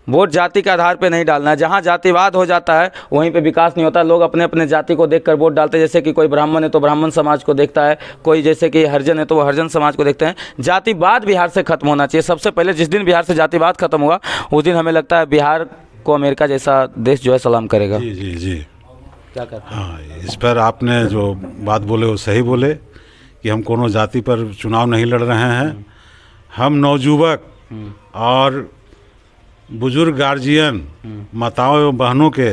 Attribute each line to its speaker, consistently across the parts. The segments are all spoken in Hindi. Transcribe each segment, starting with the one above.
Speaker 1: वोट जाति के आधार पे नहीं डालना है। जहाँ जातिवाद हो जाता है वहीं पे विकास नहीं होता। लोग अपने अपने जाति को देखकर वोट डालते हैं। जैसे कि कोई ब्राह्मण है तो ब्राह्मण समाज को देखता है, कोई जैसे कि हरिजन है तो वो हरिजन समाज को देखते हैं। जातिवाद बिहार से खत्म होना चाहिए। सबसे पहले जिस दिन बिहार से जातिवाद खत्म हुआ उस दिन हमें लगता है बिहार को अमेरिका जैसा देश जो है सलाम करेगा।
Speaker 2: जी जी जी।
Speaker 1: क्या कहते हैं?
Speaker 2: हाँ, इस पर आपने जो बात बोले वो सही बोले कि हम कोनो जाति पर चुनाव नहीं लड़ रहे हैं। हम नवजुवक और बुजुर्ग गार्जियन, माताओं एवं बहनों के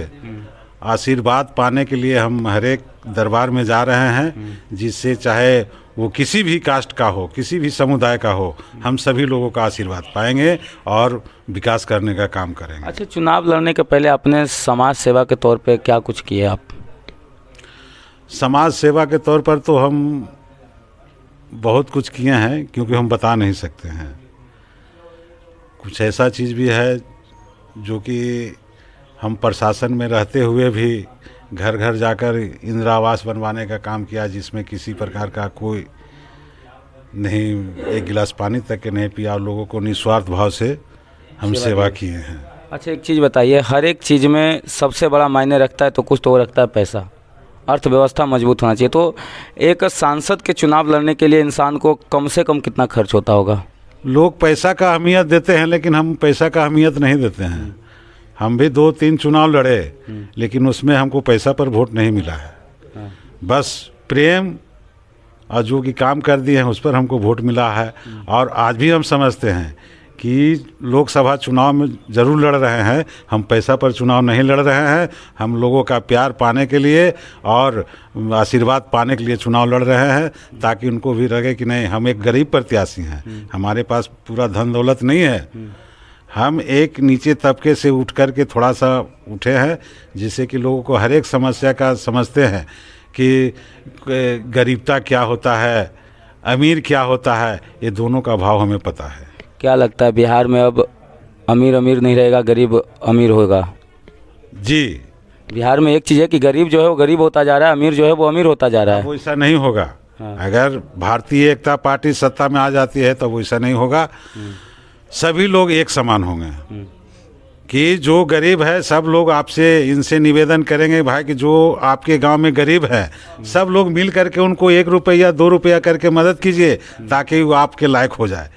Speaker 2: आशीर्वाद पाने के लिए हम हर एक दरबार में जा रहे हैं, जिससे चाहे वो किसी भी कास्ट का हो, किसी भी समुदाय का हो, हम सभी लोगों का आशीर्वाद पाएंगे और विकास करने का काम करेंगे।
Speaker 1: अच्छा, चुनाव लड़ने के पहले आपने समाज सेवा के तौर पे क्या कुछ किए आप?
Speaker 2: समाज सेवा के तौर पर तो हम बहुत कुछ किए हैं, क्योंकि हम बता नहीं सकते हैं। कुछ ऐसा चीज़ भी है जो कि हम प्रशासन में रहते हुए भी घर घर जाकर इंदिरा आवास बनवाने का काम किया, जिसमें किसी प्रकार का कोई नहीं, एक गिलास पानी तक के नहीं पिया और लोगों को निस्वार्थ भाव से हम सेवा किए हैं।
Speaker 1: अच्छा, एक चीज़ बताइए, हर एक चीज़ में सबसे बड़ा मायने रखता है तो कुछ तो वो रखता है पैसा। अर्थव्यवस्था मजबूत होना चाहिए। तो एक सांसद के चुनाव लड़ने के लिए इंसान को कम से कम कितना खर्च होता होगा?
Speaker 2: लोग पैसा का अहमियत देते हैं, लेकिन हम पैसा का अहमियत नहीं देते हैं। हम भी 2-3 चुनाव लड़े, लेकिन उसमें हमको पैसा पर वोट नहीं मिला है। बस प्रेम और जो कि काम कर दिए हैं उस पर हमको वोट मिला है। और आज भी हम समझते हैं कि लोकसभा चुनाव में ज़रूर लड़ रहे हैं, हम पैसा पर चुनाव नहीं लड़ रहे हैं। हम लोगों का प्यार पाने के लिए और आशीर्वाद पाने के लिए चुनाव लड़ रहे हैं, ताकि उनको भी लगे कि नहीं, हम एक गरीब प्रत्याशी हैं, हमारे पास पूरा धन दौलत नहीं है। हम एक नीचे तबके से उठ कर के थोड़ा सा उठे हैं, जिससे कि लोगों को हर एक समस्या का समझते हैं कि गरीबता क्या होता है, अमीर क्या होता है, ये दोनों का भाव हमें पता है।
Speaker 1: क्या लगता है बिहार में अब अमीर अमीर नहीं रहेगा, गरीब अमीर होगा?
Speaker 2: जी,
Speaker 1: बिहार में एक चीज़ है कि गरीब जो है वो गरीब होता जा रहा है, अमीर जो है वो अमीर होता जा रहा है।
Speaker 2: वो ऐसा नहीं होगा। अगर भारतीय एकता पार्टी सत्ता में आ जाती है तो वो ऐसा नहीं होगा। सभी लोग एक समान होंगे कि जो गरीब है सब लोग आपसे इनसे निवेदन करेंगे भाई कि जो आपके गांव में गरीब है, सब लोग मिल करके उनको 1 रुपया 2 रुपया करके मदद कीजिए, ताकि वो आपके लायक हो जाए।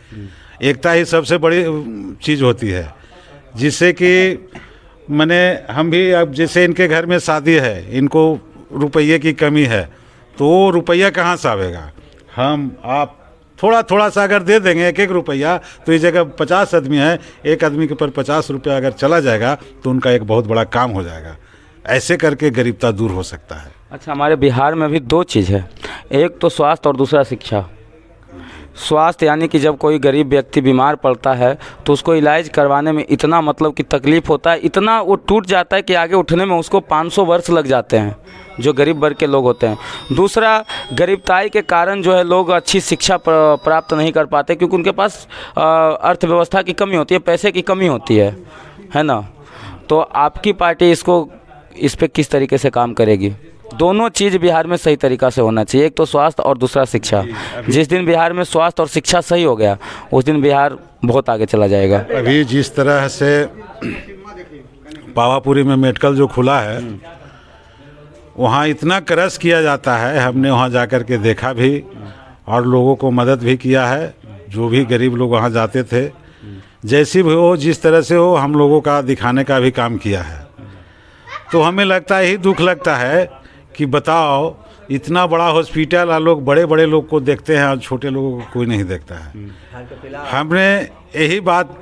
Speaker 2: एकता ही सबसे बड़ी चीज़ होती है, जिससे कि मैंने हम भी, अब जैसे इनके घर में शादी है, इनको रुपये की कमी है, तो रुपया कहाँ से आवेगा? हम आप थोड़ा थोड़ा सा अगर दे देंगे 1-1 रुपया, तो इस जगह 50 आदमी है, एक आदमी के ऊपर 50 रुपया अगर चला जाएगा तो उनका एक बहुत बड़ा काम हो जाएगा। ऐसे करके गरीबता दूर हो सकता है।
Speaker 1: अच्छा, हमारे बिहार में भी 2 चीज़ है, एक तो स्वास्थ्य और दूसरा शिक्षा। स्वास्थ्य यानी कि जब कोई गरीब व्यक्ति बीमार पड़ता है तो उसको इलाज करवाने में इतना मतलब कि तकलीफ़ होता है, इतना वो टूट जाता है कि आगे उठने में उसको 500 वर्ष लग जाते हैं, जो गरीब वर्ग के लोग होते हैं। दूसरा, गरीबताई के कारण जो है लोग अच्छी शिक्षा प्राप्त नहीं कर पाते, क्योंकि उनके पास अर्थव्यवस्था की कमी होती है, पैसे की कमी होती है ना। तो आपकी पार्टी इस पर किस तरीके से काम करेगी? दोनों चीज़ बिहार में सही तरीक़ा से होना चाहिए, एक तो स्वास्थ्य और दूसरा शिक्षा। जिस दिन बिहार में स्वास्थ्य और शिक्षा सही हो गया उस दिन बिहार बहुत आगे चला जाएगा।
Speaker 2: अभी जिस तरह से पावापुरी में मेडिकल जो खुला है, वहाँ इतना क्रश किया जाता है, हमने वहाँ जाकर के देखा भी और लोगों को मदद भी किया है। जो भी गरीब लोग वहाँ जाते थे, जैसी भी हो, जिस तरह से हो, हम लोगों का दिखाने का भी काम किया है। तो हमें लगता है, यही दुख लगता है कि बताओ, इतना बड़ा हॉस्पिटल और लोग बड़े बड़े लोग को देखते हैं और छोटे लोगों को कोई नहीं देखता है। हमने यही बात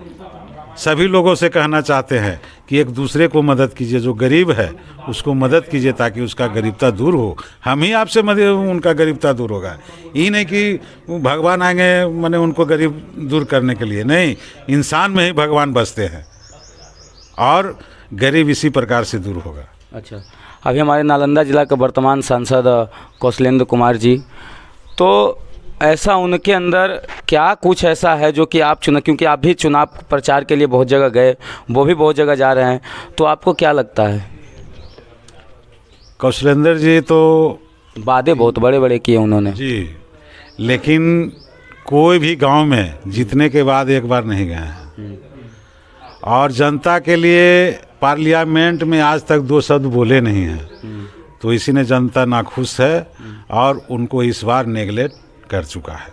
Speaker 2: सभी लोगों से कहना चाहते हैं कि एक दूसरे को मदद कीजिए, जो गरीब है उसको मदद कीजिए, ताकि उसका गरीबता दूर हो। हम ही आपसे मदद, उनका गरीबता दूर होगा। ये नहीं कि भगवान आएंगे मैंने उनको गरीब दूर करने के लिए, नहीं, इंसान में ही भगवान बसते हैं और गरीब इसी प्रकार से दूर होगा।
Speaker 1: अच्छा, अभी हमारे नालंदा जिला के वर्तमान सांसद कौशलेंद्र कुमार जी, तो ऐसा उनके अंदर क्या कुछ ऐसा है जो कि आप क्योंकि आप भी चुनाव प्रचार के लिए बहुत जगह गए, वो भी बहुत जगह जा रहे हैं, तो आपको क्या लगता है?
Speaker 2: कौशलेंद्र जी तो
Speaker 1: वादे बहुत बड़े बड़े किए उन्होंने
Speaker 2: जी, लेकिन कोई भी गांव में जीतने के बाद एक बार नहीं गए हैं। और जनता के लिए पार्लियामेंट में आज तक दो शब्द बोले नहीं हैं, तो इसी ने जनता नाखुश है और उनको इस बार नेगलेक्ट कर चुका है।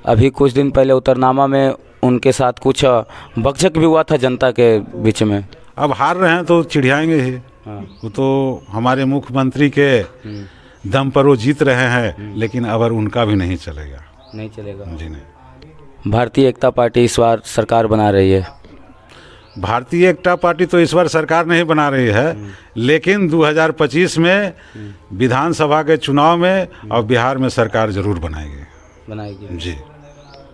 Speaker 1: अभी कुछ दिन पहले उतरनामा में उनके साथ कुछ बकझक भी हुआ था जनता के बीच में।
Speaker 2: अब हार रहे हैं तो चिढ़ियाएंगे ही।
Speaker 1: हाँ।
Speaker 2: वो तो हमारे मुख्यमंत्री के दम पर वो जीत रहे हैं, लेकिन अगर उनका भी नहीं चलेगा।
Speaker 1: नहीं चलेगा
Speaker 2: जी नहीं।
Speaker 1: भारतीय एकता पार्टी इस बार सरकार बना रही है।
Speaker 2: भारतीय एकता पार्टी तो इस बार सरकार नहीं बना रही है, लेकिन 2025 में विधानसभा के चुनाव में और बिहार में सरकार जरूर
Speaker 1: बनाएगी।
Speaker 2: जी।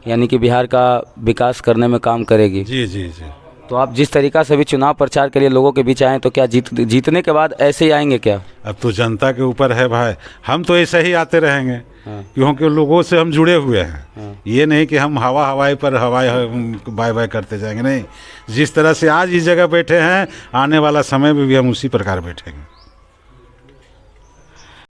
Speaker 1: यानी कि बिहार का विकास करने में काम करेगी।
Speaker 2: जी जी जी।
Speaker 1: तो आप जिस तरीक़ा से भी चुनाव प्रचार के लिए लोगों के बीच आए, तो क्या जीतने के बाद ऐसे ही आएंगे क्या?
Speaker 2: अब तो जनता के ऊपर है भाई, हम तो ऐसे ही आते रहेंगे।
Speaker 1: हाँ।
Speaker 2: क्योंकि लोगों से हम जुड़े हुए हैं।
Speaker 1: हाँ।
Speaker 2: ये नहीं कि हम हवाई पर हवाई बाय बाय करते जाएंगे, नहीं। जिस तरह से आज इस जगह बैठे हैं, आने वाला समय में भी हम उसी प्रकार बैठेंगे।